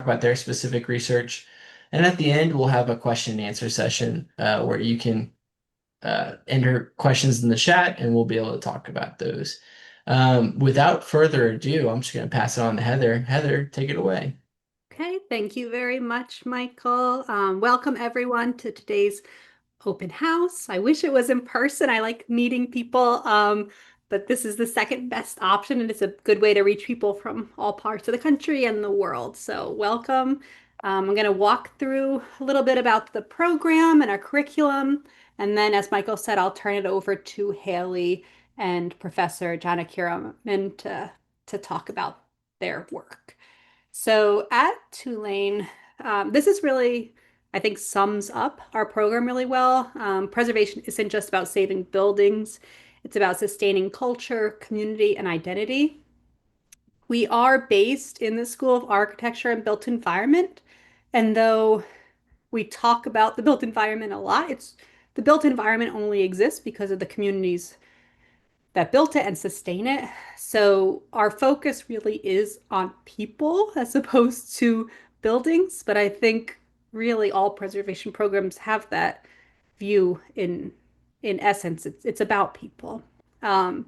about their specific research. And at the end, we'll have a question and answer session where you can enter questions in the chat and we'll be able to talk about those. Without further ado, I'm just going to pass it on to Heather. Heather, take it away. Okay, thank you very much, Michael. Welcome everyone to today's open house. I wish it was in person. I like meeting people, but this is the second best option, and it's a good way to reach people from all parts of the country and the world. So welcome. I'm going to walk through a little bit about the program and our curriculum, and then, as Michael said, I'll turn it over to Haley and Professor Jana Kiraman to talk about their work. So at Tulane, this is really, I think, sums up our program really well. Preservation isn't just about saving buildings, it's about sustaining culture, community, and identity. We are based in the School of Architecture and Built Environment. And though we talk about the built environment a lot, the built environment only exists because of the communities that built it and sustain it. So our focus really is on people as opposed to buildings. But I think really all preservation programs have that view in essence. It's about people. Um,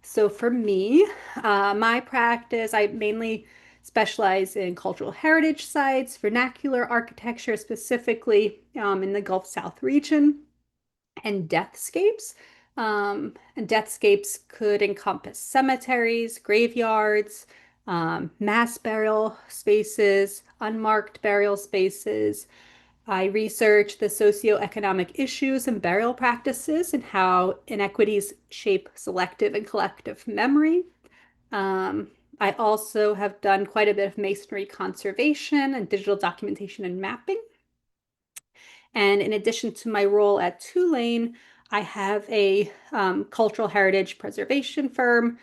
so for me, my practice, I mainly specialize in cultural heritage sites, vernacular architecture, specifically in the Gulf South region and deathscapes. And deathscapes could encompass cemeteries, graveyards, mass burial spaces, unmarked burial spaces. I research the socioeconomic issues and burial practices and how inequities shape selective and collective memory. Um, I also have done quite a bit of masonry conservation and digital documentation and mapping. And in addition to my role at Tulane, I have a cultural heritage preservation firm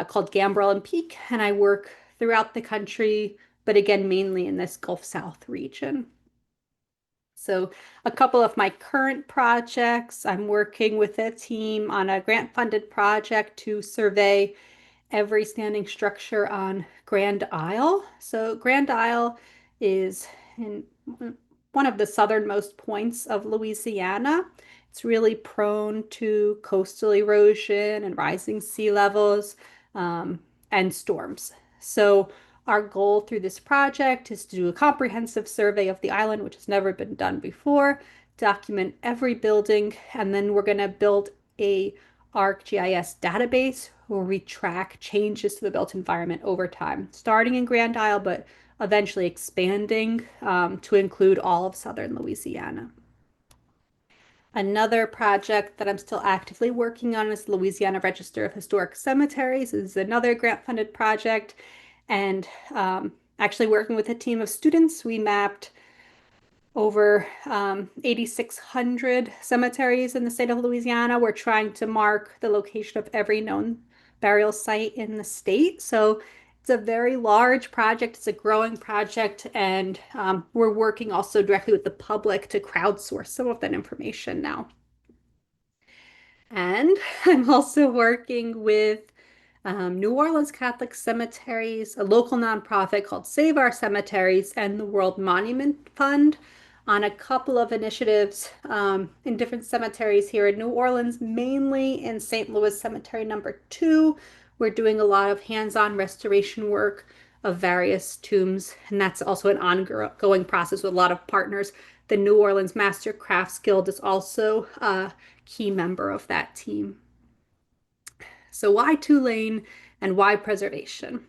called Gambrel and Peak, and I work throughout the country, but again, mainly in this Gulf South region. So a couple of my current projects, I'm working with a team on a grant-funded project to survey every standing structure on Grand Isle. So Grand Isle is in one of the southernmost points of Louisiana. It's really prone to coastal erosion and rising sea levels um, and storms. So our goal through this project is to do a comprehensive survey of the island, which has never been done before, document every building, and then we're going to build a ArcGIS database where we track changes to the built environment over time, starting in Grand Isle, but eventually expanding to include all of southern Louisiana. Another project that I'm still actively working on is the Louisiana Register of Historic Cemeteries. This is another grant-funded project, and actually working with a team of students, we mapped over 8,600 cemeteries in the state of Louisiana. We're trying to mark the location of every known burial site in the state. So it's a very large project. It's a growing project, and we're working also directly with the public to crowdsource some of that information now. And I'm also working with New Orleans Catholic Cemeteries, a local nonprofit called Save Our Cemeteries, and the World Monument Fund on a couple of initiatives in different cemeteries here in New Orleans, mainly in St. Louis Cemetery number 2. We're doing a lot of hands-on restoration work of various tombs, and that's also an ongoing process with a lot of partners. The New Orleans Master Crafts Guild is also a key member of that team. So why Tulane and why preservation?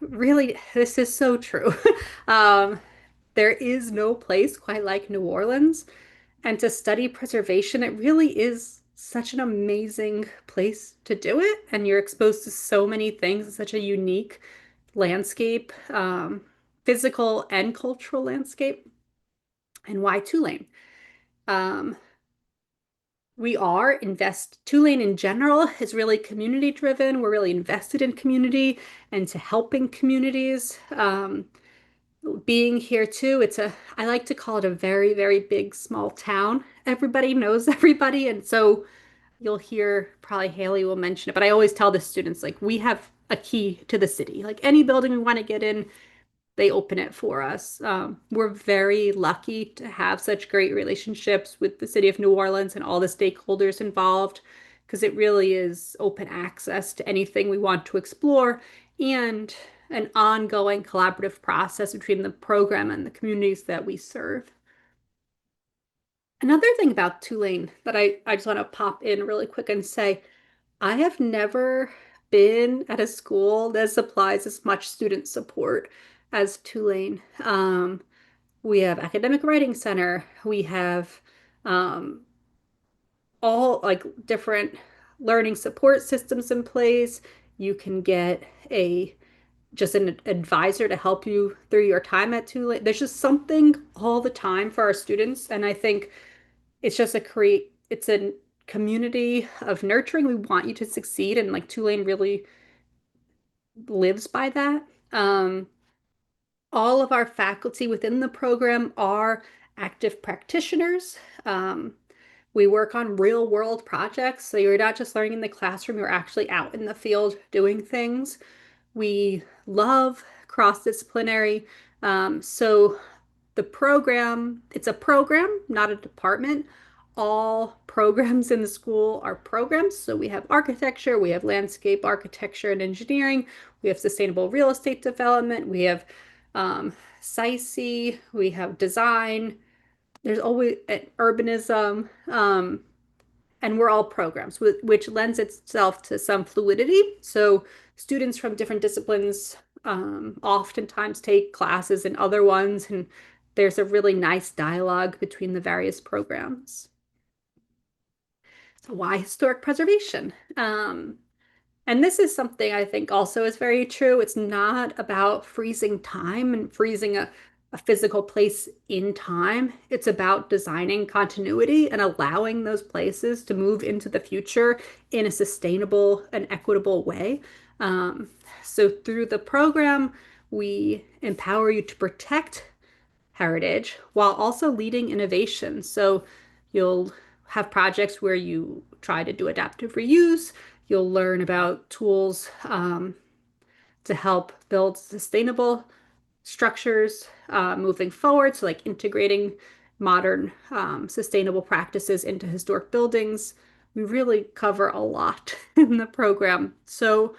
Really, this is so true. Um, there is no place quite like New Orleans. And to study preservation, it really is such an amazing place to do it. And you're exposed to so many things. It's such a unique landscape, physical and cultural landscape. And why Tulane? Um, Tulane in general is really community driven. We're really invested in community and to helping communities. Being here too, I like to call it a very, very big, small town. Everybody knows everybody. And so you'll hear probably Haley will mention it, but I always tell the students like we have a key to the city. Like any building we want to get in, they open it for us. We're very lucky to have such great relationships with the city of New Orleans and all the stakeholders involved, because it really is open access to anything we want to explore and an ongoing collaborative process between the program and the communities that we serve. Another thing about Tulane that I just want to pop in really quick and say, I have never been at a school that supplies as much student support as Tulane. We have academic writing center. We have um, all like different learning support systems in place. You can get a just an advisor to help you through your time at Tulane. There's just something all the time for our students, and I think it's a community of nurturing. We want you to succeed, and like Tulane really lives by that. Um, all of our faculty within the program are active practitioners. Um, we work on real world projects, so you're not just learning in the classroom, you're actually out in the field doing things. We love cross-disciplinary. So it's a program, not a department. All programs in the school are programs. So we have architecture, we have landscape architecture and engineering, we have sustainable real estate development, we have SIC, we have design, there's always urbanism, and we're all programs, which lends itself to some fluidity. So students from different disciplines oftentimes take classes in other ones, and there's a really nice dialogue between the various programs. So why historic preservation? And this is something I think also is very true. It's not about freezing time and freezing a physical place in time. It's about designing continuity and allowing those places to move into the future in a sustainable and equitable way. Um, so through the program, we empower you to protect heritage while also leading innovation. So you'll have projects where you try to do adaptive reuse. You'll learn about tools to help build sustainable structures moving forward. So, like integrating modern sustainable practices into historic buildings. We really cover a lot in the program. So,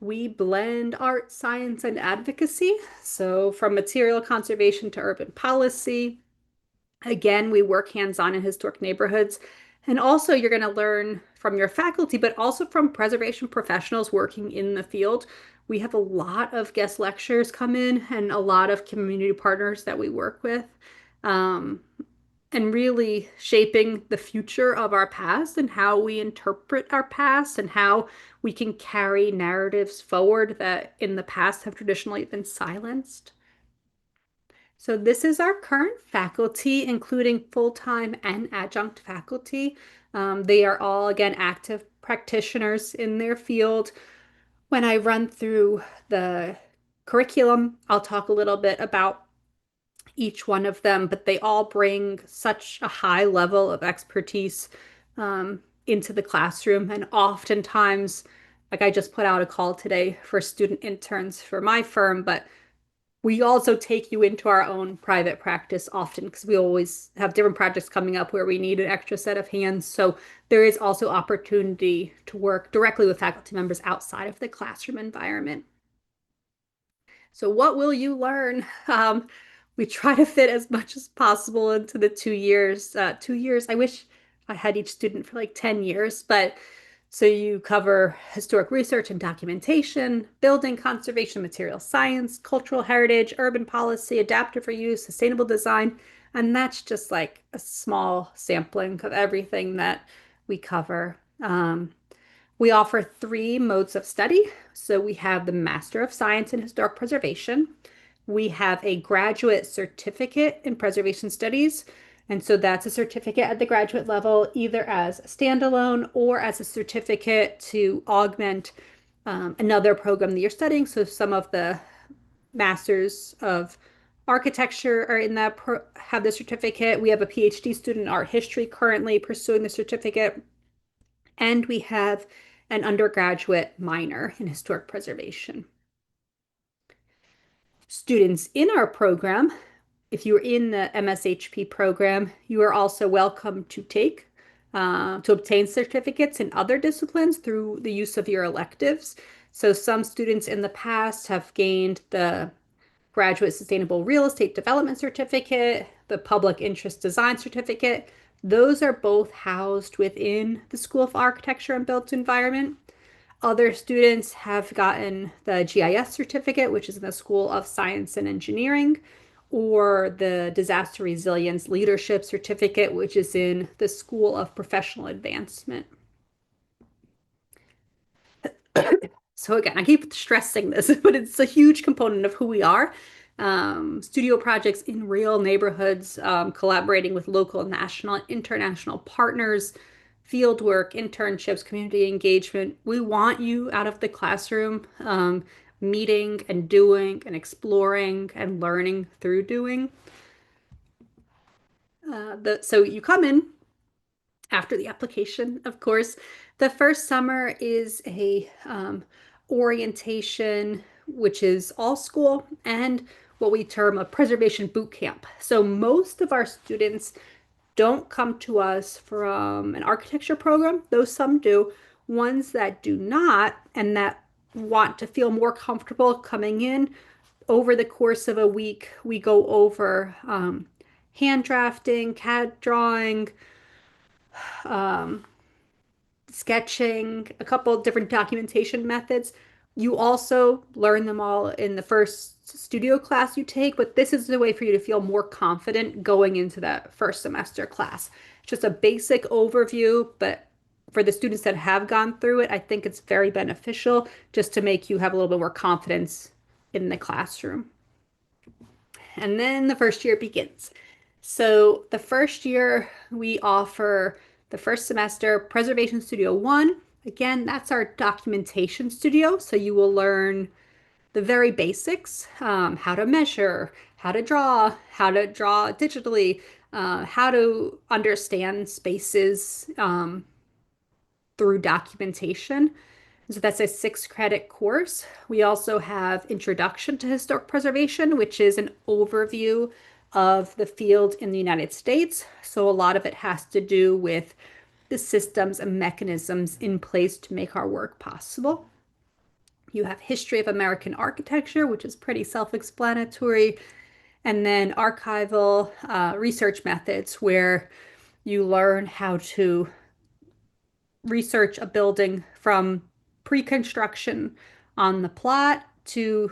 we blend art, science, and advocacy. So, from material conservation to urban policy. Again, we work hands-on in historic neighborhoods. And also, you're going to learn from your faculty, but also from preservation professionals working in the field. We have a lot of guest lectures come in and a lot of community partners that we work with, um, and really shaping the future of our past and how we interpret our past and how we can carry narratives forward that in the past have traditionally been silenced. So this is our current faculty, including full-time and adjunct faculty. They are all, again, active practitioners in their field. When I run through the curriculum, I'll talk a little bit about each one of them, but they all bring such a high level of expertise into the classroom. And oftentimes, like I just put out a call today for student interns for my firm, but we also take you into our own private practice often because we always have different projects coming up where we need an extra set of hands. So there is also opportunity to work directly with faculty members outside of the classroom environment. So what will you learn? We try to fit as much as possible into the 2 years. 2 years, I wish I had each student for like 10 years, but so you cover historic research and documentation, building conservation, material science, cultural heritage, urban policy, adaptive reuse, sustainable design, and that's just like a small sampling of everything that we cover. We offer three modes of study. So we have the Master of Science in Historic Preservation. We have a graduate certificate in preservation studies. And so that's a certificate at the graduate level, either as a standalone or as a certificate to augment another program that you're studying. So some of the Masters of Architecture are in that, have the certificate. We have a PhD student in art history currently pursuing the certificate. And we have an undergraduate minor in historic preservation. Students in our program, if you're in the MSHP program, you are also welcome to to obtain certificates in other disciplines through the use of your electives. So some students in the past have gained the Graduate Sustainable Real Estate Development Certificate, the Public Interest Design Certificate. Those are both housed within the School of Architecture and Built Environment. Other students have gotten the GIS certificate, which is in the School of Science and Engineering, or the Disaster Resilience Leadership Certificate, which is in the School of Professional Advancement. So again, I keep stressing this, but it's a huge component of who we are. Studio projects in real neighborhoods, collaborating with local, national, and international partners, field work, internships, community engagement. We want you out of the classroom, meeting and doing and exploring and learning through doing. So you come in after the application, of course. The first summer is a orientation, which is all school, and what we term a preservation boot camp. So most of our students don't come to us from an architecture program, though some do. Ones that do not and that want to feel more comfortable coming in, over the course of a week, we go over hand drafting, CAD drawing, um, sketching, a couple of different documentation methods. You also learn them all in the first studio class you take, but this is the way for you to feel more confident going into that first semester class. It's just a basic overview, but for the students that have gone through it, I think it's very beneficial just to make you have a little bit more confidence in the classroom. And then the first year begins. So the first year we offer the first semester Preservation Studio 1. Again, that's our documentation studio. So you will learn the very basics, how to measure, how to draw digitally, how to understand spaces through documentation. So that's a 6 credit course. We also have Introduction to Historic Preservation, which is an overview of the field in the United States. So a lot of it has to do with the systems and mechanisms in place to make our work possible. You have History of American Architecture, which is pretty self-explanatory, and then archival research methods, where you learn how to research a building from pre-construction on the plot to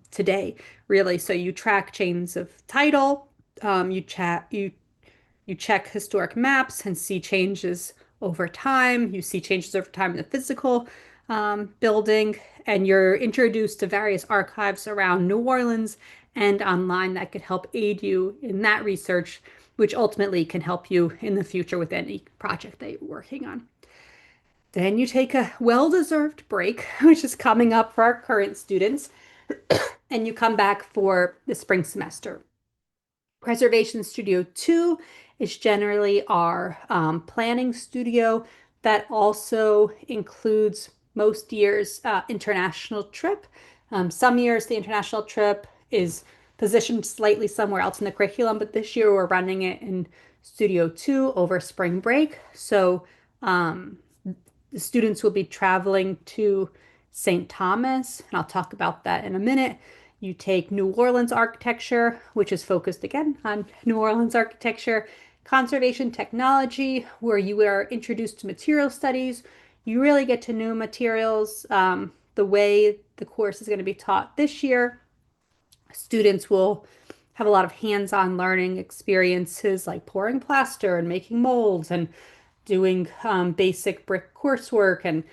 today, really. So you track chains of title, you check historic maps and see changes over time. You see changes over time in the physical building, and you're introduced to various archives around New Orleans and online that could help aid you in that research, which ultimately can help you in the future with any project that you're working on. Then you take a well-deserved break, which is coming up for our current students, and you come back for the spring semester. Preservation Studio 2 is generally our planning studio that also includes most years international trip. Some years the international trip is positioned slightly somewhere else in the curriculum, but this year we're running it in Studio 2 over spring break. So the students will be traveling to St. Thomas, and I'll talk about that in a minute. You take New Orleans architecture, which is focused again on New Orleans architecture, conservation technology, where you are introduced to material studies. You really get to know materials. The way the course is going to be taught this year, students will have a lot of hands-on learning experiences like pouring plaster and making molds and doing basic brick coursework and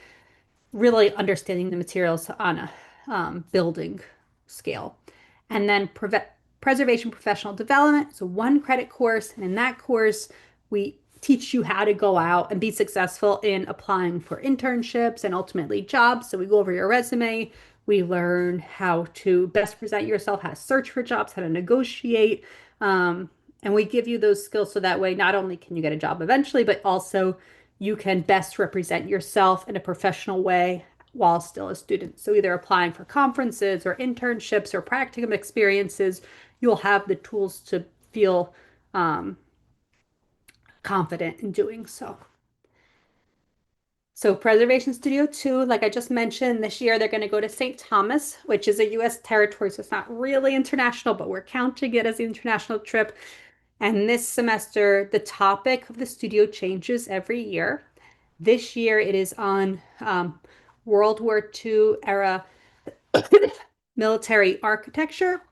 really understanding the materials on a building scale. And then preservation professional development. So 1 credit course. And in that course, we teach you how to go out and be successful in applying for internships and ultimately jobs. So we go over your resume. We learn how to best present yourself, how to search for jobs, how to negotiate. And we give you those skills so that way not only can you get a job eventually, but also you can best represent yourself in a professional way while still a student. So either applying for conferences or internships or practicum experiences, you'll have the tools to feel um, confident in doing so. So Preservation Studio 2, like I just mentioned, this year they're going to go to St. Thomas, which is a U.S. territory, so it's not really international, but we're counting it as the international trip. And this semester, the topic of the studio changes every year. This year it is on World War II era military architecture,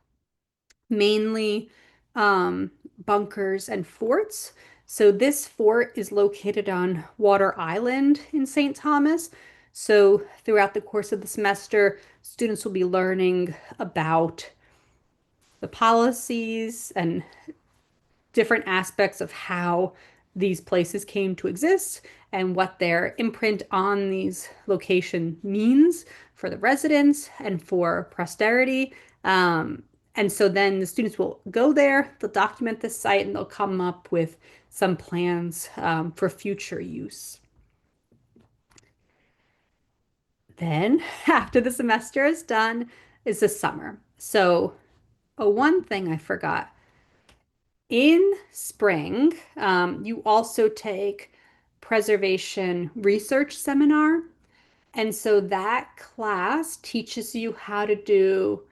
mainly bunkers and forts. So this fort is located on Water Island in St. Thomas. So throughout the course of the semester, students will be learning about the policies and different aspects of how these places came to exist and what their imprint on these location means for the residents and for posterity. And so then the students will go there, they'll document the site, and they'll come up with some plans for future use. Then, after the semester is done, is the summer. So, one thing I forgot in spring, you also take preservation research seminar. And so that class teaches you how to do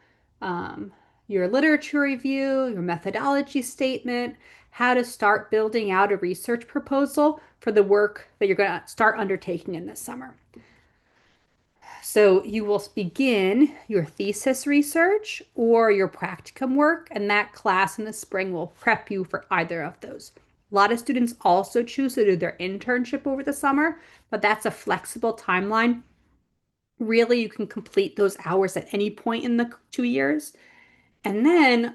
your literature review, your methodology statement, how to start building out a research proposal for the work that you're going to start undertaking in this summer. So you will begin your thesis research or your practicum work, and that class in the spring will prep you for either of those. A lot of students also choose to do their internship over the summer, but that's a flexible timeline. Really, you can complete those hours at any point in the 2 years. And then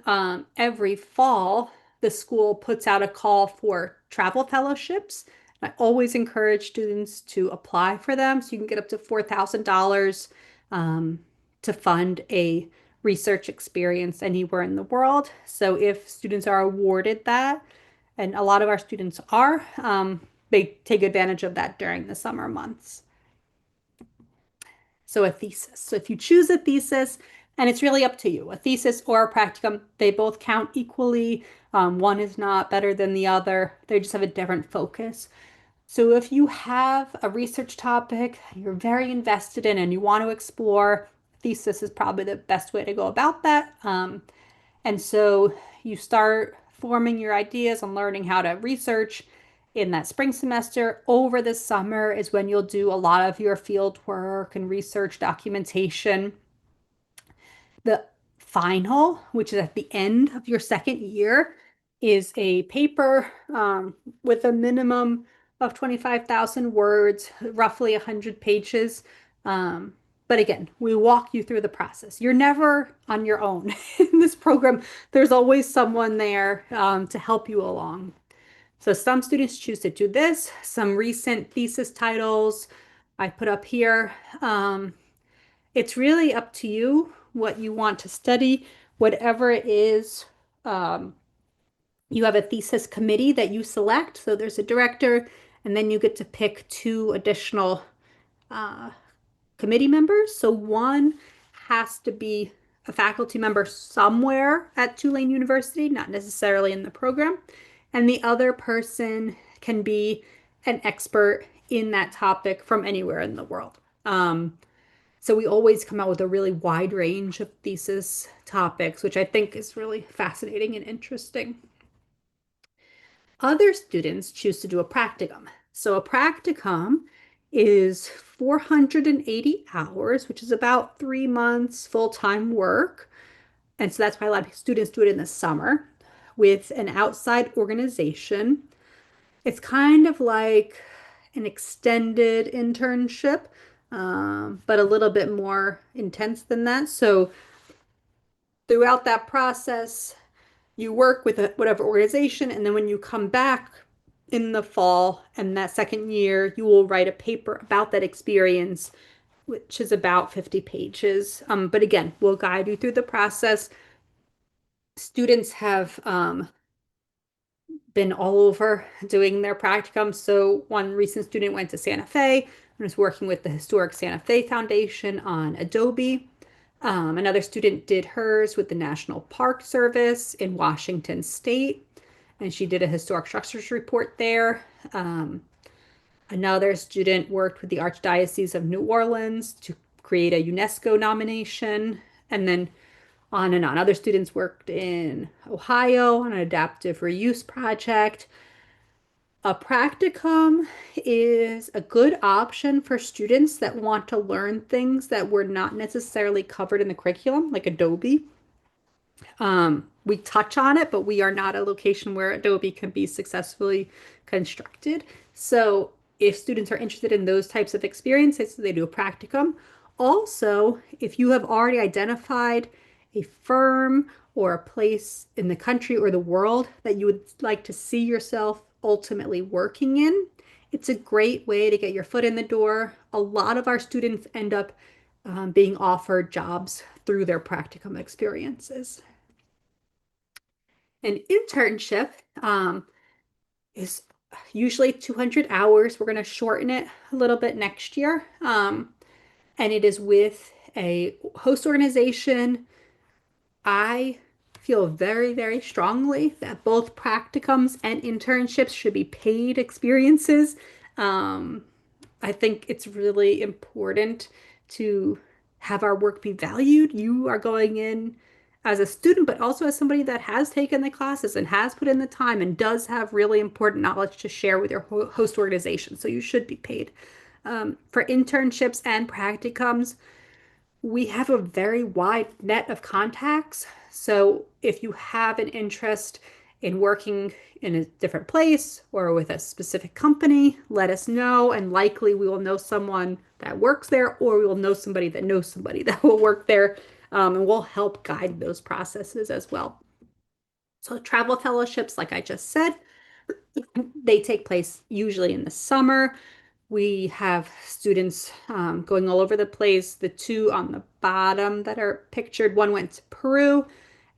every fall, the school puts out a call for travel fellowships. I always encourage students to apply for them so you can get up to $4,000 to fund a research experience anywhere in the world. So if students are awarded that, and a lot of our students are, they take advantage of that during the summer months. So a thesis. So if you choose a thesis, and it's really up to you, a thesis or a practicum, they both count equally. One is not better than the other. They just have a different focus. So if you have a research topic you're very invested in and you want to explore, thesis is probably the best way to go about that. And so you start forming your ideas and learning how to research in that spring semester. Over the summer is when you'll do a lot of your field work and research documentation. The final, which is at the end of your second year, is a paper with a minimum of 25,000 words, roughly 100 pages. But again, we walk you through the process. You're never on your own in this program. There's always someone there to help you along. So some students choose to do this. Some recent thesis titles I put up here. It's really up to you what you want to study, whatever it is. You have a thesis committee that you select. So there's a director, and then you get to pick two additional uh, committee members. So one has to be a faculty member somewhere at Tulane University, not necessarily in the program. And the other person can be an expert in that topic from anywhere in the world. So we always come out with a really wide range of thesis topics, which I think is really fascinating and interesting. Other students choose to do a practicum. So a practicum is 480 hours, which is about 3 months full-time work. And so that's why a lot of students do it in the summer with an outside organization. It's kind of like an extended internship, but a little bit more intense than that. So throughout that process, you work with whatever organization, and then when you come back in the fall and that second year, you will write a paper about that experience, which is about 50 pages. But again, we'll guide you through the process. Students have been all over doing their practicum. So one recent student went to Santa Fe. and was working with the Historic Santa Fe Foundation on Adobe. Another student did hers with the National Park Service in Washington State, and she did a historic structures report there. Um, Another student worked with the Archdiocese of New Orleans to create a UNESCO nomination, and then on and on. Other students worked in Ohio on an adaptive reuse project. A practicum is a good option for students that want to learn things that were not necessarily covered in the curriculum, like Adobe. We touch on it, but we are not a location where Adobe can be successfully constructed. So if students are interested in those types of experiences, they do a practicum. Also, if you have already identified a firm or a place in the country or the world that you would like to see yourself ultimately working in, it's a great way to get your foot in the door. A lot of our students end up being offered jobs through their practicum experiences. An internship is usually 200 hours. We're going to shorten it a little bit next year. And it is with a host organization. I feel very, very strongly that both practicums and internships should be paid experiences. Um, I think it's really important to have our work be valued. You are going in as a student, but also as somebody that has taken the classes and has put in the time and does have really important knowledge to share with your host organization. So you should be paid. For internships and practicums, we have a very wide net of contacts. So if you have an interest in working in a different place or with a specific company, let us know. And likely we will know someone that works there, or we will know somebody that knows somebody that will work there. And we'll help guide those processes as well. So travel fellowships, like I just said, they take place usually in the summer. We have students going all over the place. The two on the bottom that are pictured, one went to Peru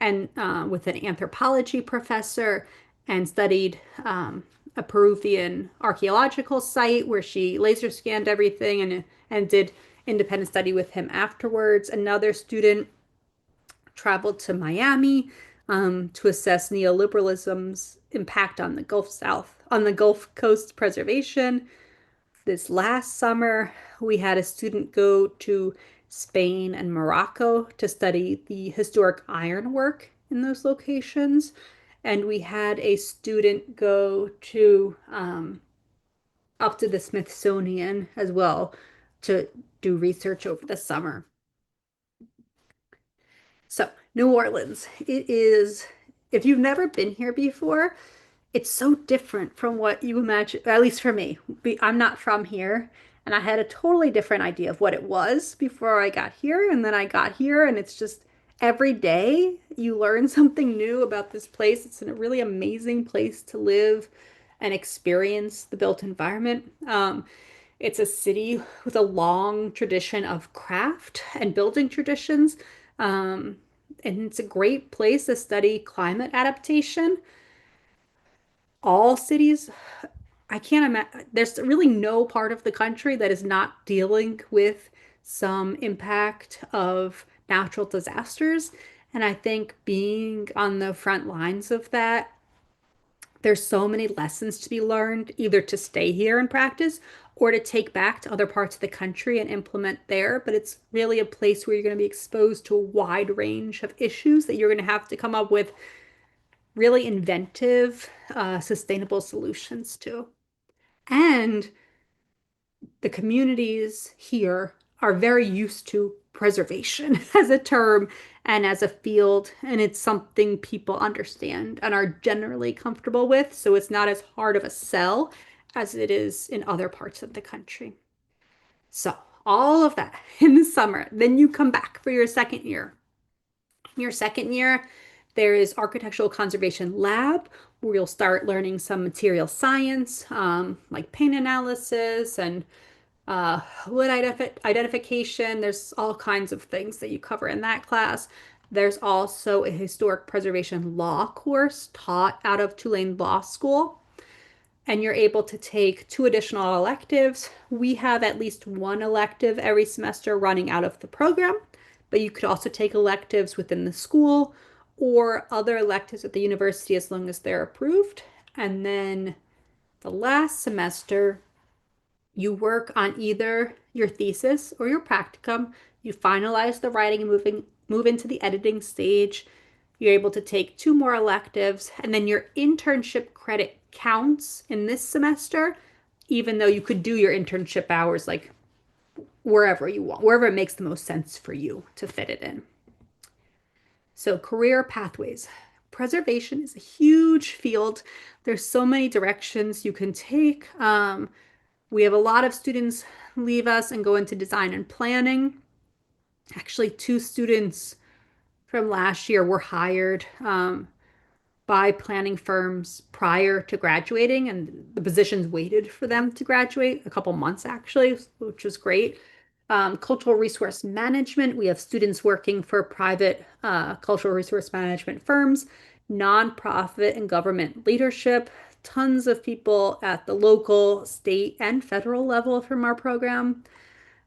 and with an anthropology professor and studied a Peruvian archaeological site where she laser scanned everything and did independent study with him afterwards. Another student traveled to Miami to assess neoliberalism's impact on the Gulf Coast preservation. This last summer, we had a student go to Spain and Morocco to study the historic ironwork in those locations. And we had a student go to up to the Smithsonian as well to do research over the summer. So, New Orleans, it is, if you've never been here before, it's so different from what you imagine, at least for me. I'm not from here, and I had a totally different idea of what it was before I got here. And then I got here, and it's just every day you learn something new about this place. It's a really amazing place to live and experience the built environment. It's a city with a long tradition of craft and building traditions. Um, and it's a great place to study climate adaptation. All cities, I can't imagine, there's really no part of the country that is not dealing with some impact of natural disasters. And I think being on the front lines of that, there's so many lessons to be learned, either to stay here and practice or to take back to other parts of the country and implement there. But it's really a place where you're going to be exposed to a wide range of issues that you're going to have to come up with really inventive, sustainable solutions to. And the communities here are very used to preservation as a term and as a field, and it's something people understand and are generally comfortable with. So it's not as hard of a sell as it is in other parts of the country. So all of that in the summer, then you come back for your second year. Your second year, there is Architectural Conservation Lab, where you'll start learning some material science, like paint analysis and wood identification. There's all kinds of things that you cover in that class. There's also a historic preservation law course taught out of Tulane Law School. and you're able to take 2 additional electives. We have at least 1 elective every semester running out of the program, but you could also take electives within the school or other electives at the university as long as they're approved. And then the last semester, you work on either your thesis or your practicum. You finalize the writing and move into the editing stage. You're able to take 2 more electives, and then your internship credit counts in this semester, even though you could do your internship hours like wherever you want, wherever it makes the most sense for you to fit it in. So, career pathways. Preservation is a huge field. There's so many directions you can take. We have a lot of students leave us and go into design and planning. Actually, 2 students from last year were hired by planning firms prior to graduating, and the positions waited for them to graduate a couple months actually, which was great. Cultural resource management, we have students working for private cultural resource management firms, nonprofit and government leadership, tons of people at the local, state, and federal level from our program.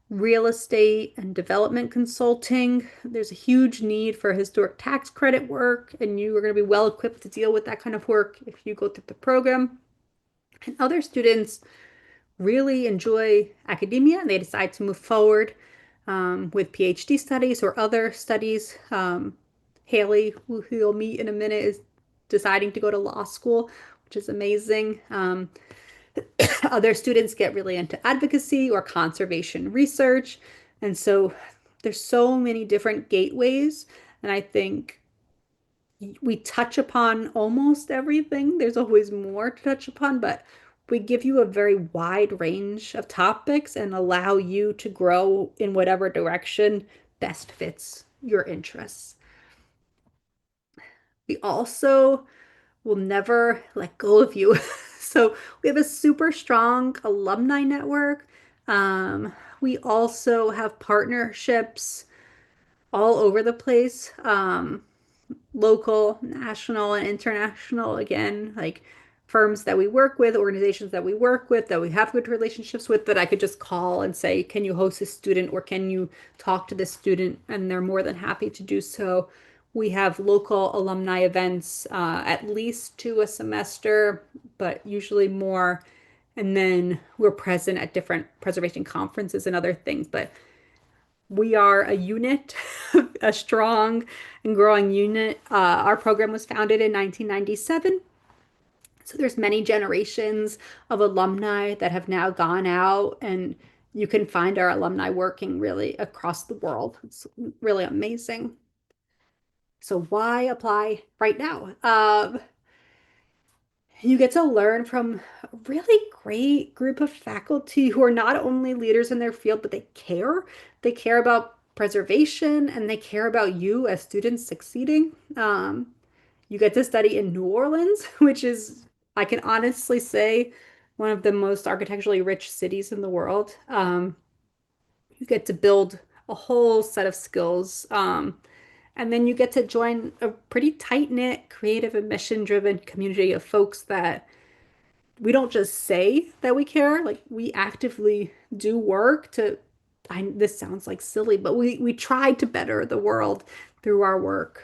Real estate and development consulting. There's a huge need for historic tax credit work, and you are going to be well equipped to deal with that kind of work if you go through the program. And other students really enjoy academia and they decide to move forward with PhD studies or other studies. Haley, who you'll meet in a minute, is deciding to go to law school, which is amazing. Other students get really into advocacy or conservation research. And so there's so many different gateways. And I think we touch upon almost everything. There's always more to touch upon, but we give you a very wide range of topics and allow you to grow in whatever direction best fits your interests. We also will never let go of you. So we have a super strong alumni network. We also have partnerships all over the place, local, national, and international. Again, like firms that we work with, organizations that we work with, that we have good relationships with, that I could just call and say, can you host a student or can you talk to this student? And they're more than happy to do so. We have local alumni events, at least 2 a semester, but usually more. And then we're present at different preservation conferences and other things. But we are a unit, a strong and growing unit. Our program was founded in 1997. So there's many generations of alumni that have now gone out, and you can find our alumni working really across the world. It's really amazing. So why apply right now? You get to learn from a really great group of faculty who are not only leaders in their field, but they care. They care about preservation and they care about you as students succeeding. You get to study in New Orleans, which is, I can honestly say, one of the most architecturally rich cities in the world. You get to build a whole set of skills. And then you get to join a pretty tight-knit, creative, and mission-driven community of folks that we don't just say that we care, like we actively do work to, this sounds like silly, but we try to better the world through our work.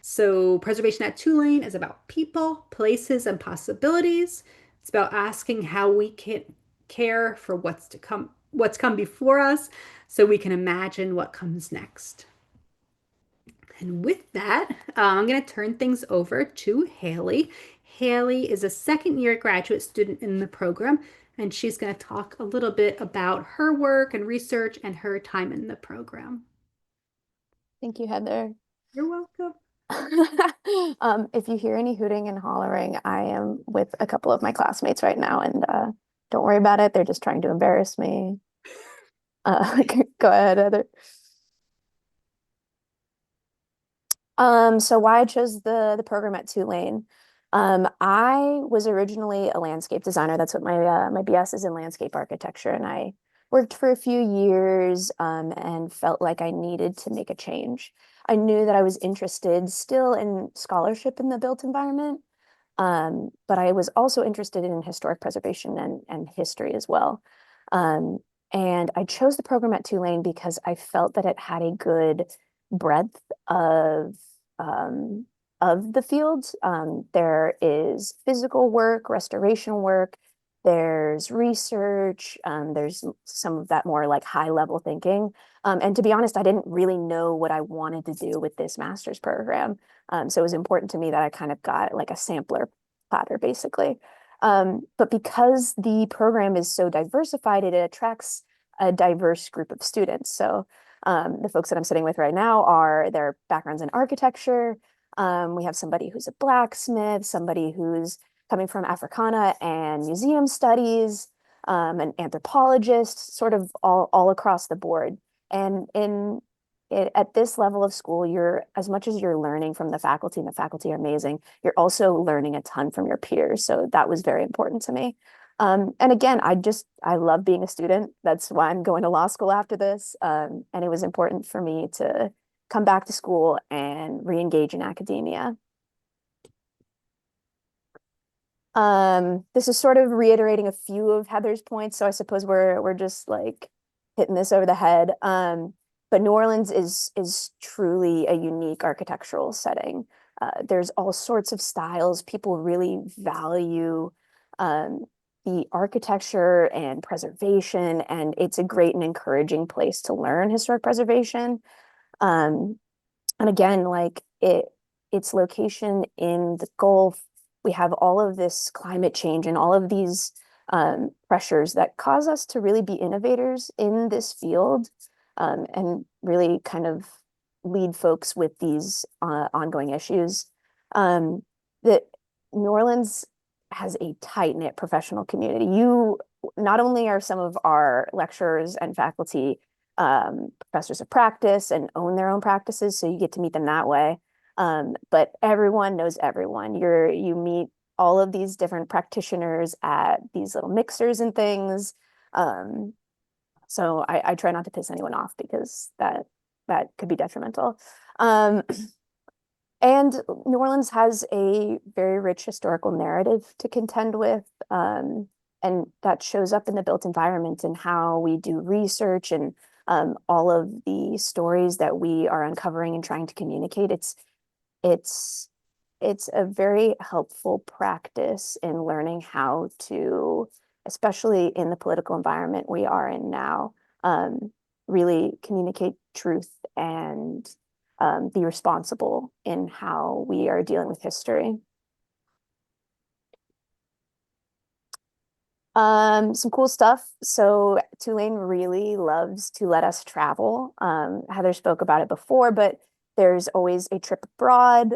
So preservation at Tulane is about people, places, and possibilities. It's about asking how we can care for what's to come, what's come before us, so we can imagine what comes next. And with that, I'm going to turn things over to Haley. Haley is a second-year graduate student in the program, and she's going to talk a little bit about her work and research and her time in the program. Thank you, Heather. You're welcome. If you hear any hooting and hollering, I am with a couple of my classmates right now, and don't worry about it. They're just trying to embarrass me. Go ahead, Heather. So why I chose the program at Tulane. I was originally a landscape designer. That's what my BS is in landscape architecture, and I worked for a few years and felt like I needed to make a change. I knew that I was interested still in scholarship in the built environment, But I was also interested in historic preservation and history as well. Um, and I chose the program at Tulane because I felt that it had a good breadth um, of the fields. There is physical work, restoration work, there's research, there's some of that more like high level thinking. And to be honest, I didn't really know what I wanted to do with this master's program. So it was important to me that I kind of got like a sampler platter, basically. But because the program is so diversified, it attracts a diverse group of students. So the folks that I'm sitting with right now are their backgrounds in architecture. We have somebody who's a blacksmith, somebody who's coming from Africana and museum studies, an anthropologist, sort of all across the board. And at this level of school, you're, as much as you're learning from the faculty, and the faculty are amazing, you're also learning a ton from your peers. So that was very important to me. And again, I love being a student. That's why I'm going to law school after this. And it was important for me to come back to school and re-engage in academia. This is sort of reiterating a few of Heather's points, so I suppose we're just like hitting this over the head. But New Orleans is truly a unique architectural setting. There's all sorts of styles. People really value the architecture and preservation, and it's a great and encouraging place to learn historic preservation. And again, like its location in the Gulf, we have all of this climate change and all of these pressures that cause us to really be innovators in this field, and really kind of lead folks with these ongoing issues. That New Orleans has a tight-knit professional community. Not only are some of our lecturers and faculty professors of practice and own their own practices, so you get to meet them that way. But everyone knows everyone. You meet all of these different practitioners at these little mixers and things. So I try not to piss anyone off because that could be detrimental. And New Orleans has a very rich historical narrative to contend with. And that shows up in the built environment and how we do research and all of the stories that we are uncovering and trying to communicate. It's a very helpful practice in learning how to, especially in the political environment we are in now, really communicate truth and be responsible in how we are dealing with history. Some cool stuff. So Tulane really loves to let us travel. Heather spoke about it before, but there's always a trip abroad.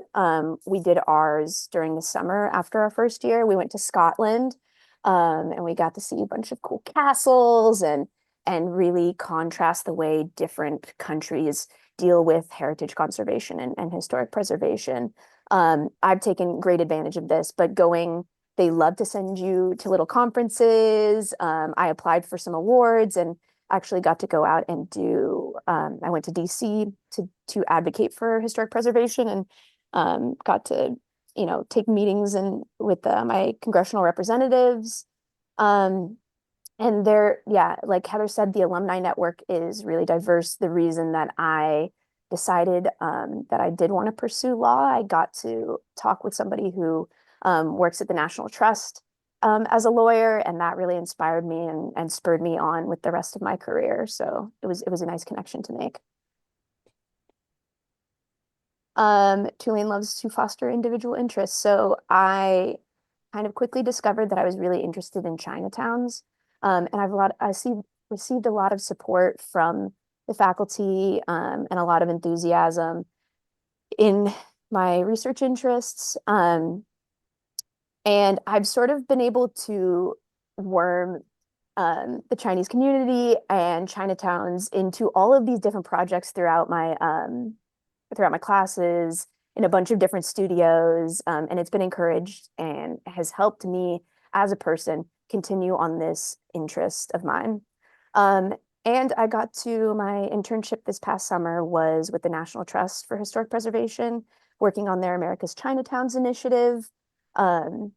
We did ours during the summer after our first year. We went to Scotland, and we got to see a bunch of cool castles and really contrast the way different countries deal with heritage conservation and historic preservation. I've taken great advantage of this, but they love to send you to little conferences. I applied for some awards and actually got to go out and I went to DC to advocate for historic preservation and got to, take meetings with my congressional representatives. And like Heather said, the alumni network is really diverse. The reason that I decided that I did want to pursue law, I got to talk with somebody who works at the National Trust as a lawyer, and that really inspired me and spurred me on with the rest of my career. So it was a nice connection to make. Tulane loves to foster individual interests. So I kind of quickly discovered that I was really interested in Chinatowns. And received a lot of support from the faculty and a lot of enthusiasm in my research interests. And I've sort of been able to worm the Chinese community and Chinatowns into all of these different projects throughout my classes in a bunch of different studios. And it's been encouraged and has helped me as a person continue on this interest of mine. And I got to my internship this past summer was with the National Trust for Historic Preservation, working on their America's Chinatowns initiative. Um,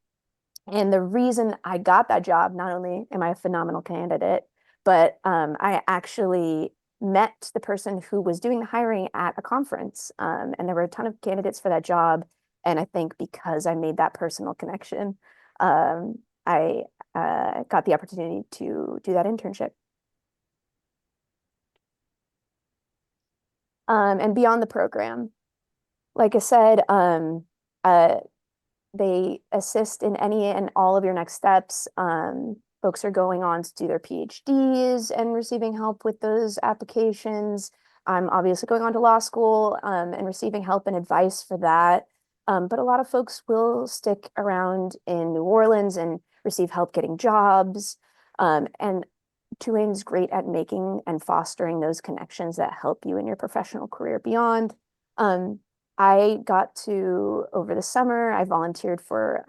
and the reason I got that job, not only am I a phenomenal candidate, but I actually met the person who was doing the hiring at a conference. And there were a ton of candidates for that job. And I think because I made that personal connection, I got the opportunity to do that internship. And beyond the program, like I said, uh, they assist in any and all of your next steps. Folks are going on to do their PhDs and receiving help with those applications. I'm obviously going on to law school and receiving help and advice for that. But a lot of folks will stick around in New Orleans and receive help getting jobs. And Tulane is great at making and fostering those connections that help you in your professional career beyond. Um, I got to, over the summer, I volunteered for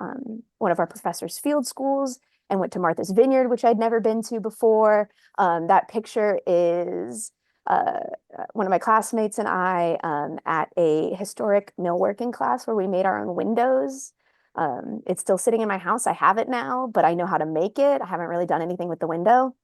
one of our professors' field schools and went to Martha's Vineyard, which I'd never been to before. That picture is one of my classmates and I at a historic millworking class where we made our own windows. It's still sitting in my house. I have it now, but I know how to make it. I haven't really done anything with the window.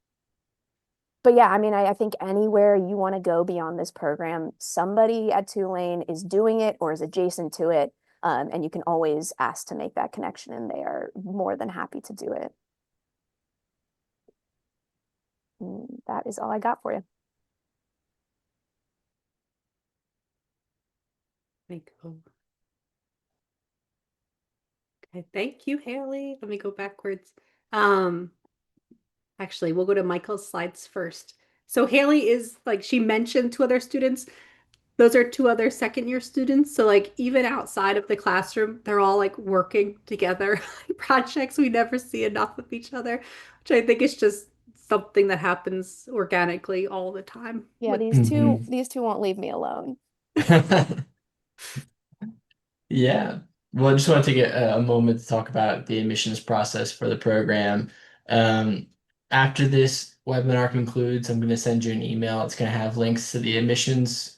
But yeah, I mean, I think anywhere you want to go beyond this program, somebody at Tulane is doing it or is adjacent to it. And you can always ask to make that connection, and they are more than happy to do it. And that is all I got for you. Okay, thank you, Haley. Let me go backwards. Actually, we'll go to Michael's slides first. So Haley is like she mentioned two other students. Those are two other second year students. So like even outside of the classroom, they're all like working together projects. We never see enough of each other, which I think is just something that happens organically all the time. Yeah, these two won't leave me alone. Yeah. Well, I just want to take a moment to talk about the admissions process for the program. Um, After this webinar concludes, I'm going to send you an email. It's going to have links to the admissions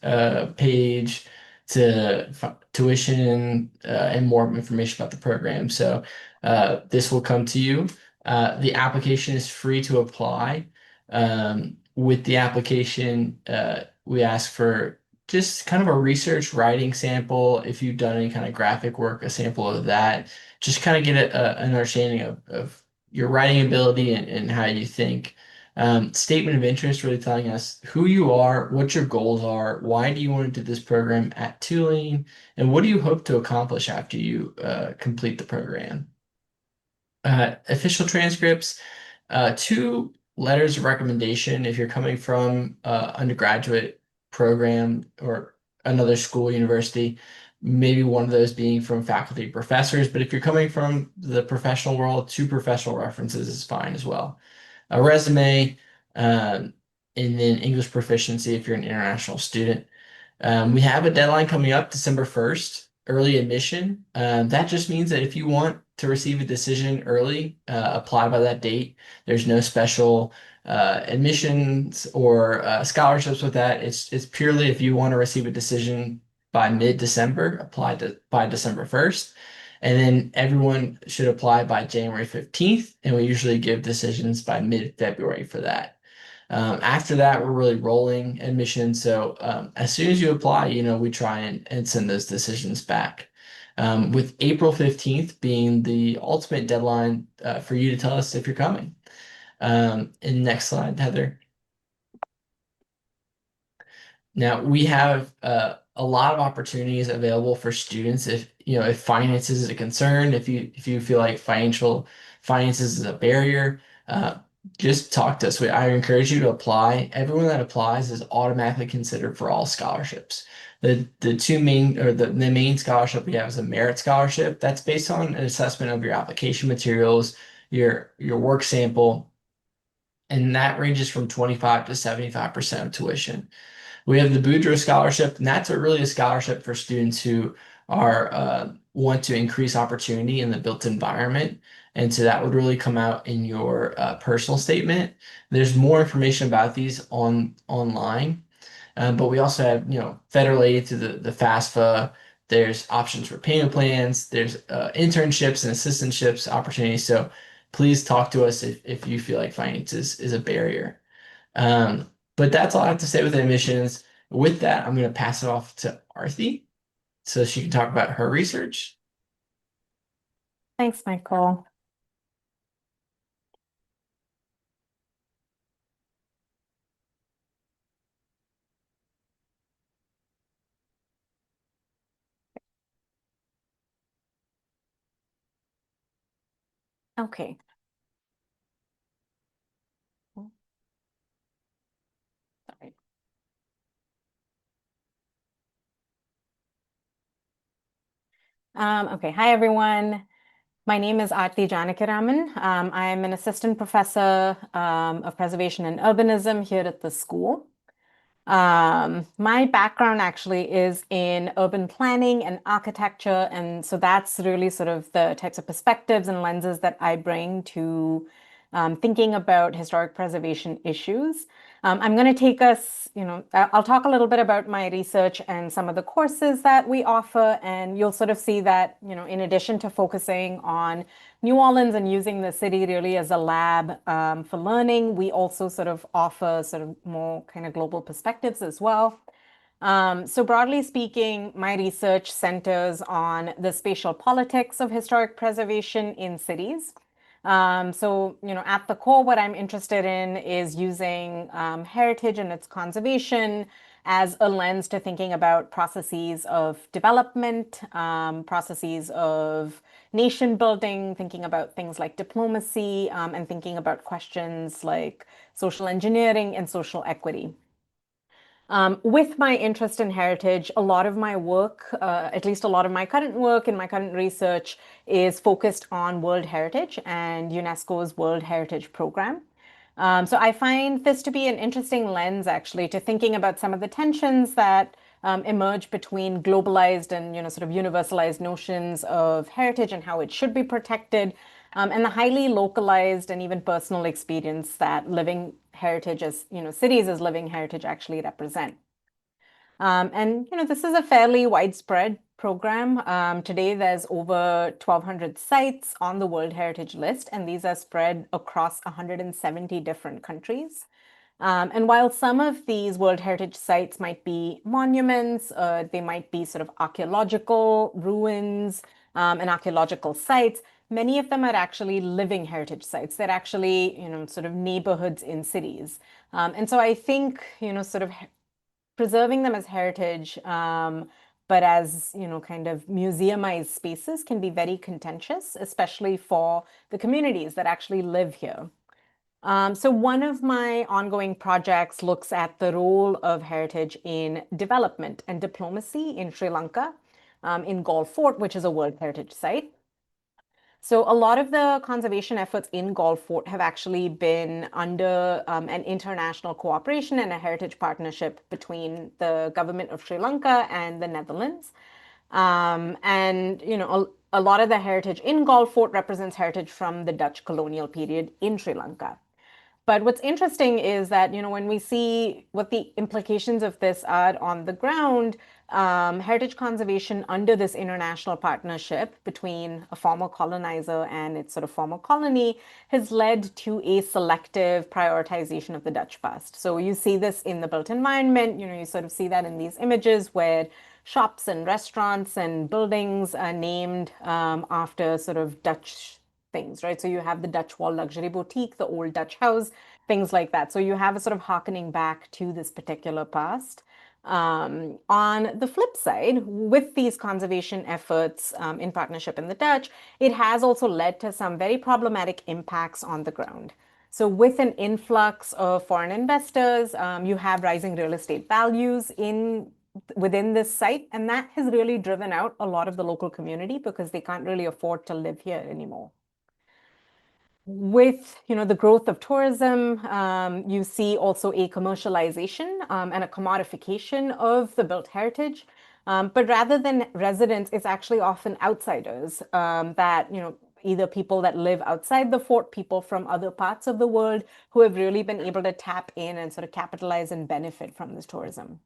page, to tuition, and more information about the program. So this will come to you. The application is free to apply. With the application, we ask for just kind of a research writing sample. If you've done any kind of graphic work, a sample of that, just kind of get an understanding of your writing ability and how you think. Statement of interest, really telling us who you are, what your goals are, why do you want to do this program at Tulane, and what do you hope to accomplish after you complete the program. Official transcripts, two letters of recommendation if you're coming from undergraduate program or another school, university, maybe one of those being from faculty professors. But if you're coming from the professional world, two professional references is fine as well. A resume, and then English proficiency if you're an international student. We have a deadline coming up December 1st, early admission. That just means that if you want to receive a decision early, apply by that date. There's no special admissions or scholarships with that. It's purely if you want to receive a decision by mid-December, by December 1st. And then everyone should apply by January 15th, and we usually give decisions by mid-February for that. After that, we're really rolling admissions. So as soon as you apply, we try and send those decisions back. With April 15th being the ultimate deadline for you to tell us if you're coming. And next slide, Heather. Now we have a lot of opportunities available for students if finances is a concern, if you feel like finances is a barrier, just talk to us. I encourage you to apply. Everyone that applies is automatically considered for all scholarships. The two main or the main scholarship we have is a merit scholarship. That's based on an assessment of your application materials, your work sample, and that ranges from 25 to 75% of tuition. We have the Boudreaux Scholarship, and that's really a scholarship for students who are want to increase opportunity in the built environment. And so that would really come out in your personal statement. There's more information about these online, but we also have federal aid through the FAFSA, There's options for payment plans. There's internships and assistantships opportunities. So please talk to us if you feel like finance is a barrier. But that's all I have to say with admissions. With that, I'm going to pass it off to Arthi so she can talk about her research. Thanks, Michael. Okay. Sorry. Okay, hi everyone. My name is Aarti Janakiraman. I am an assistant professor of preservation and urbanism here at the school. My background actually is in urban planning and architecture, and so that's really sort of the types of perspectives and lenses that I bring to thinking about historic preservation issues. I'm going to take us, I'll talk a little bit about my research and some of the courses that we offer, and you'll sort of see that, in addition to focusing on New Orleans and using the city really as a lab for learning, we also sort of offer sort of more kind of global perspectives as well. So broadly speaking, my research centers on the spatial politics of historic preservation in cities. At the core, what I'm interested in is using heritage and its conservation as a lens to thinking about processes of development, processes of nation building, thinking about things like diplomacy, and thinking about questions like social engineering and social equity. With my interest in heritage, a lot of my work, at least a lot of my current work and my current research, is focused on World Heritage and UNESCO's World Heritage Program. So I find this to be an interesting lens, actually, to thinking about some of the tensions that emerge between globalized and sort of universalized notions of heritage and how it should be protected, and the highly localized and even personal experience that living heritage as, cities as living heritage actually represent. This is a fairly widespread program. Today, there's over 1,200 sites on the World Heritage List, and these are spread across 170 different countries. And while some of these World Heritage sites might be monuments, they might be sort of archaeological ruins and archaeological sites, many of them are actually living heritage sites. They're actually, sort of neighborhoods in cities. And so I think, sort of preserving them as heritage, but as, kind of museumized spaces can be very contentious, especially for the communities that actually live here. So one of my ongoing projects looks at the role of heritage in development and diplomacy in Sri Lanka, in Galle Fort, which is a World Heritage Site. So a lot of the conservation efforts in Galle Fort have actually been under an international cooperation and a heritage partnership between the government of Sri Lanka and the Netherlands. A lot of the heritage in Galle Fort represents heritage from the Dutch colonial period in Sri Lanka. But what's interesting is that, when we see what the implications of this are on the ground, heritage conservation under this international partnership between a former colonizer and its sort of former colony has led to a selective prioritization of the Dutch past. So you see this in the built environment, you sort of see that in these images where shops and restaurants and buildings are named after sort of Dutch things, right? So you have the Dutch Wall Luxury Boutique, the old Dutch house, things like that. So you have a sort of harkening back to this particular past. On the flip side, with these conservation efforts in partnership in the Dutch, it has also led to some very problematic impacts on the ground. So with an influx of foreign investors, you have rising real estate values within this site, and that has really driven out a lot of the local community because they can't really afford to live here anymore. With the growth of tourism, you see also a commercialization and a commodification of the built heritage. But rather than residents, it's actually often outsiders that either people that live outside the fort, people from other parts of the world who have really been able to tap in and sort of capitalize and benefit from this tourism.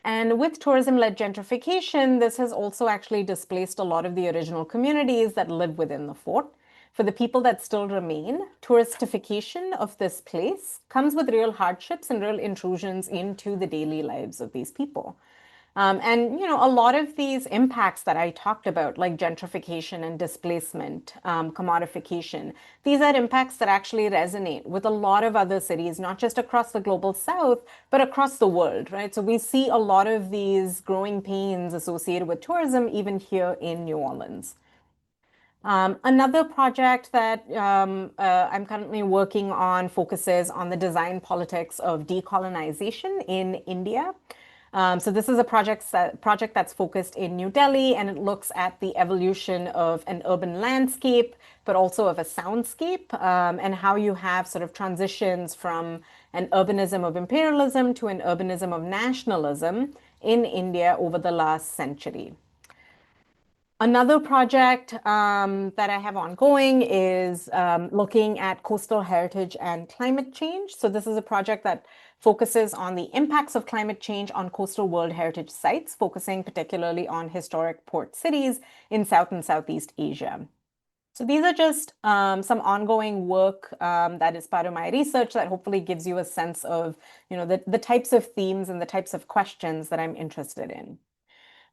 And with tourism-led gentrification, this has also actually displaced a lot of the original communities that live within the fort. For the people that still remain, touristification of this place comes with real hardships and real intrusions into the daily lives of these people. And a lot of these impacts that I talked about, like gentrification and displacement, commodification, these are impacts that actually resonate with a lot of other cities, not just across the global south, but across the world, right? So we see a lot of these growing pains associated with tourism, even here in New Orleans. Another project that I'm currently working on focuses on the design politics of decolonization in India. So this is a project that's focused in New Delhi, and it looks at the evolution of an urban landscape, but also of a soundscape, and how you have sort of transitions from an urbanism of imperialism to an urbanism of nationalism in India over the last century. Another project that I have ongoing is looking at coastal heritage and climate change. So this is a project that focuses on the impacts of climate change on coastal World Heritage sites, focusing particularly on historic port cities in South and Southeast Asia. So these are just some ongoing work that is part of my research that hopefully gives you a sense of, the types of themes and the types of questions that I'm interested in.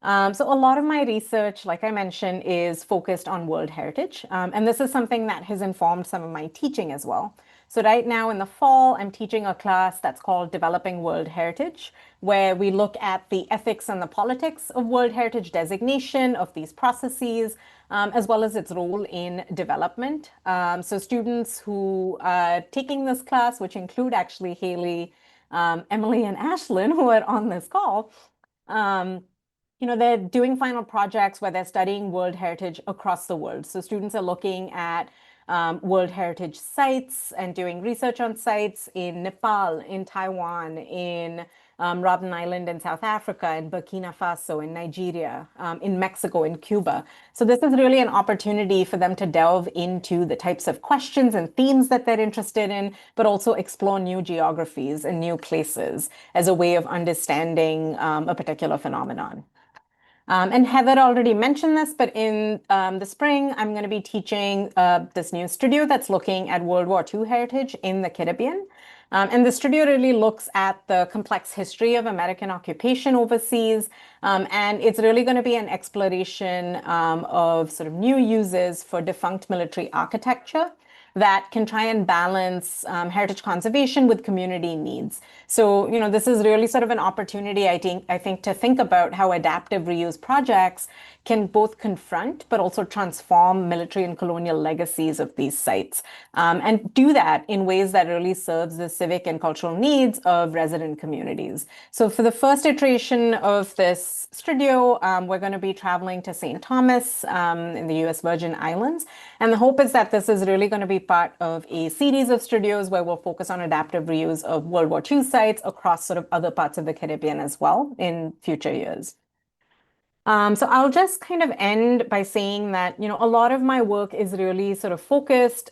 So a lot of my research, like I mentioned, is focused on World Heritage. And this is something that has informed some of my teaching as well. So right now in the fall, I'm teaching a class that's called Developing World Heritage, where we look at the ethics and the politics of World Heritage designation of these processes, as well as its role in development. So students who are taking this class, which include actually Haley, Emily, and Ashlyn, who are on this call, they're doing final projects where they're studying World Heritage across the world. So students are looking at World Heritage sites and doing research on sites in Nepal, in Taiwan, in Robben Island in South Africa, in Burkina Faso, in Nigeria, in Mexico, in Cuba. So this is really an opportunity for them to delve into the types of questions and themes that they're interested in, but also explore new geographies and new places as a way of understanding a particular phenomenon. And Heather already mentioned this, but in the spring, I'm going to be teaching this new studio that's looking at World War II heritage in the Caribbean. And the studio really looks at the complex history of American occupation overseas. And it's really going to be an exploration of sort of new uses for defunct military architecture that can try and balance heritage conservation with community needs. So, this is really sort of an opportunity, I think, to think about how adaptive reuse projects can both confront but also transform military and colonial legacies of these sites, and do that in ways that really serves the civic and cultural needs of resident communities. So for the first iteration of this studio, we're going to be traveling to St. Thomas in the US Virgin Islands. And the hope is that this is really going to be part of a series of studios where we'll focus on adaptive reuse of World War II sites across sort of other parts of the Caribbean as well in future years. So I'll just kind of end by saying that, a lot of my work is really sort of focused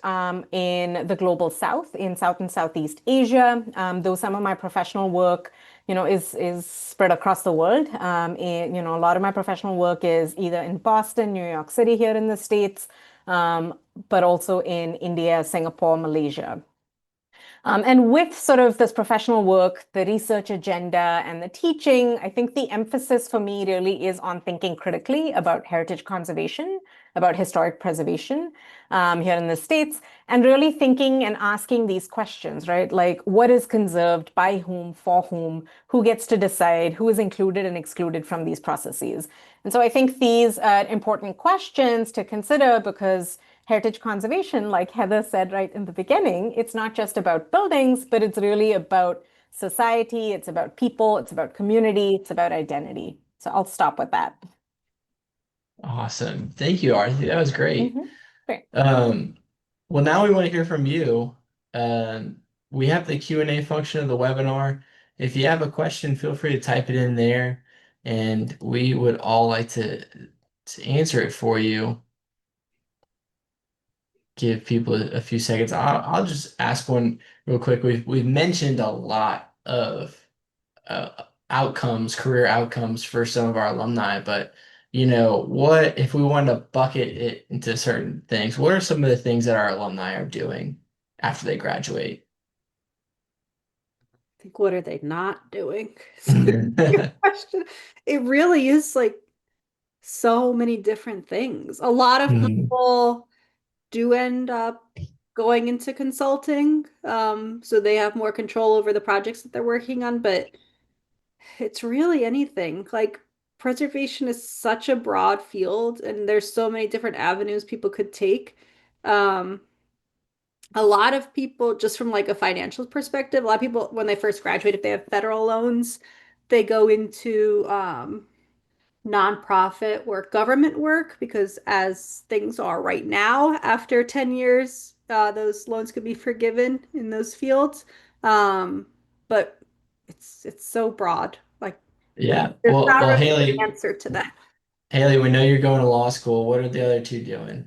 in the global south, in South and Southeast Asia, though some of my professional work, is spread across the world. A lot of my professional work is either in Boston, New York City here in the States, but also in India, Singapore, Malaysia. And with sort of this professional work, the research agenda and the teaching, I think the emphasis for me really is on thinking critically about heritage conservation, about historic preservation here in the States, and really thinking and asking these questions, right? Like, what is conserved, by whom, for whom, who gets to decide, who is included and excluded from these processes? And so I think these are important questions to consider because heritage conservation, like Heather said right in the beginning, it's not just about buildings, but it's really about society, it's about people, it's about community, it's about identity. So I'll stop with that. Awesome. Thank you, Arthi. That was great. Great. Well, now we want to hear from you. We have the Q&A function of the webinar. If you have a question, feel free to type it in there, and we would all like to answer it for you. Give people a few seconds. I'll just ask one real quick. We've mentioned a lot of outcomes, career outcomes for some of our alumni, but what if we wanted to bucket it into certain things? What are some of the things that our alumni are doing after they graduate? I think, what are they not doing? Good question. It really is like so many different things. A lot of Mhm. people do end up going into consulting, so they have more control over the projects that they're working on, but it's really anything. Like preservation is such a broad field, and there's so many different avenues people could take. Um, a lot of people, just from like a financial perspective, a lot of people, when they first graduate, if they have federal loans, they go into nonprofit or government work because as things are right now, after 10 years, those loans could be forgiven in those fields. But it's so broad. Like Yeah. there's not Well, really an answer to that. Haley, we know you're going to law school. What are the other two doing?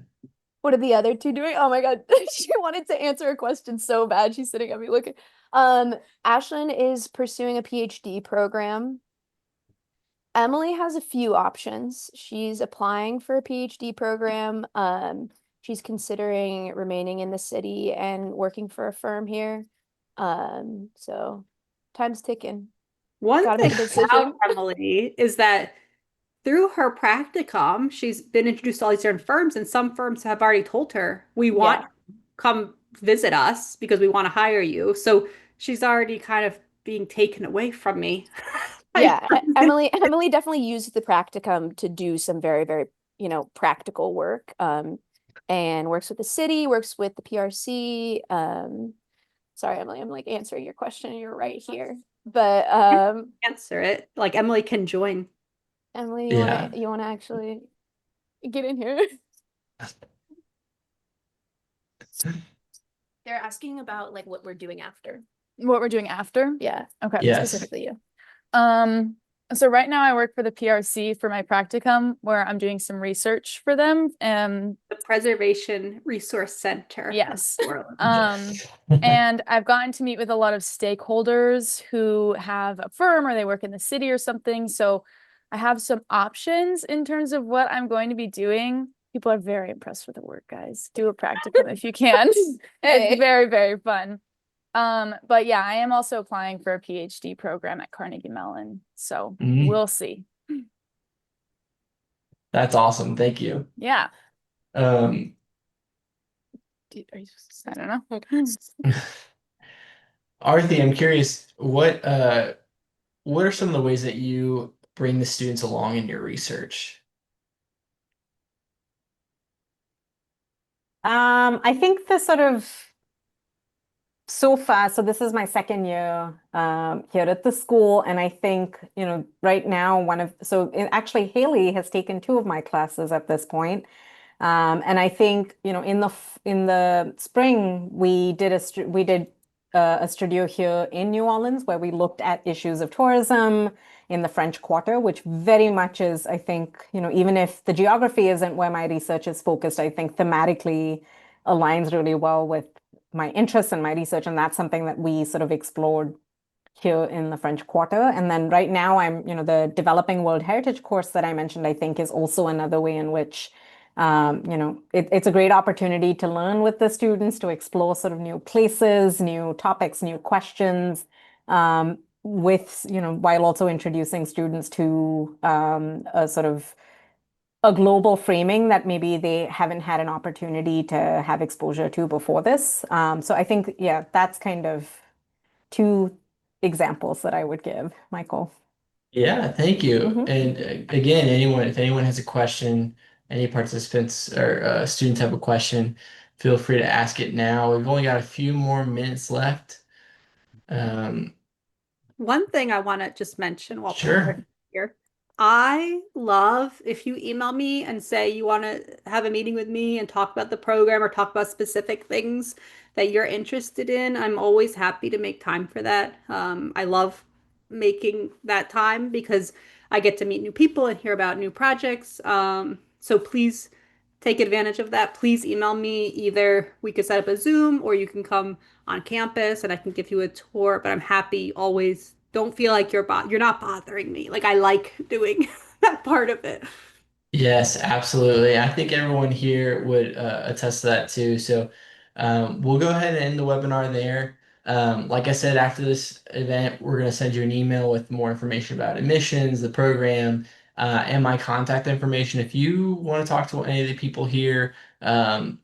What are the other two doing? Oh my God. She wanted to answer a question so bad. She's sitting at me looking. Ashlyn is pursuing a PhD program. Emily has a few options. She's applying for a PhD program. She's considering remaining in the city and working for a firm here. So time's ticking. One Gotta thing make a about decision. Emily is that through her practicum, she's been introduced to all these different firms, and some firms have already told her, we want Yeah. you to come visit us because we want to hire you. So she's already kind of being taken away from me. Yeah, Emily definitely used the practicum to do some very, very, practical work. And works with the city, works with the PRC. Sorry, Emily, I'm like answering your question. You're right here. But Answer it. Like Emily can join. Emily, you wanna Yeah. you wanna actually get in here? They're asking about like what we're doing after. What we're doing after? Yeah, Okay. Yes. specifically you. Um, so right now I work for the PRC for my practicum where I'm doing some research for them. The Preservation Resource Center. Yes. New Orleans. And I've gotten to meet with a lot of stakeholders who have a firm or they work in the city or something. So I have some options in terms of what I'm going to be doing. People are very impressed with the work, guys. Do a practicum if you can. Hey. It's very, very fun. But yeah, I am also applying for a PhD program at Carnegie Mellon. So Mhm. we'll see. That's awesome. Thank you. Yeah. Um, Are you, I don't know. Arthi, I'm curious, what are some of the ways that you bring the students along in your research? I think the sort of so far, so this is my second year here at the school, and I think, right now actually Haley has taken two of my classes at this point. And I think, in the spring we did a studio here in New Orleans where we looked at issues of tourism in the French Quarter, which very much is, I think, even if the geography isn't where my research is focused, I think thematically aligns really well with my interests and my research, and that's something that we sort of explored here in the French Quarter. And then right now the Developing World Heritage course that I mentioned, I think is also another way in which it's a great opportunity to learn with the students, to explore sort of new places, new topics, new questions, while also introducing students to a sort of a global framing that maybe they haven't had an opportunity to have exposure to before this. So I think, yeah, that's kind of two examples that I would give, Michael. Yeah, thank you. Mhm. And again, if anyone has a question, any participants or students have a question, feel free to ask it now. We've only got a few more minutes left. Um, One thing I want to just mention while people are sure. here. I love if you email me and say you want to have a meeting with me and talk about the program or talk about specific things that you're interested in. I'm always happy to make time for that. I love making that time because I get to meet new people and hear about new projects. So please take advantage of that. Please email me. Either we could set up a Zoom or you can come on campus and I can give you a tour, but I'm happy always don't feel like you're not bothering me. Like I like doing that part of it. Yes, absolutely. I think everyone here would attest to that too. So we'll go ahead and end the webinar there. Like I said, after this event, we're going to send you an email with more information about admissions, the program, and my contact information. If you want to talk to any of the people here,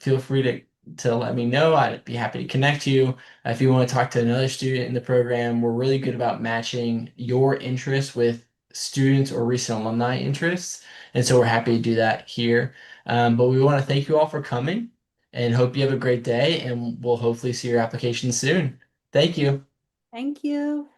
feel free to let me know. I'd be happy to connect you. If you want to talk to another student in the program, we're really good about matching your interests with students or recent alumni interests. And so we're happy to do that here. But we want to thank you all for coming and hope you have a great day, and we'll hopefully see your application soon. Thank you. Thank you.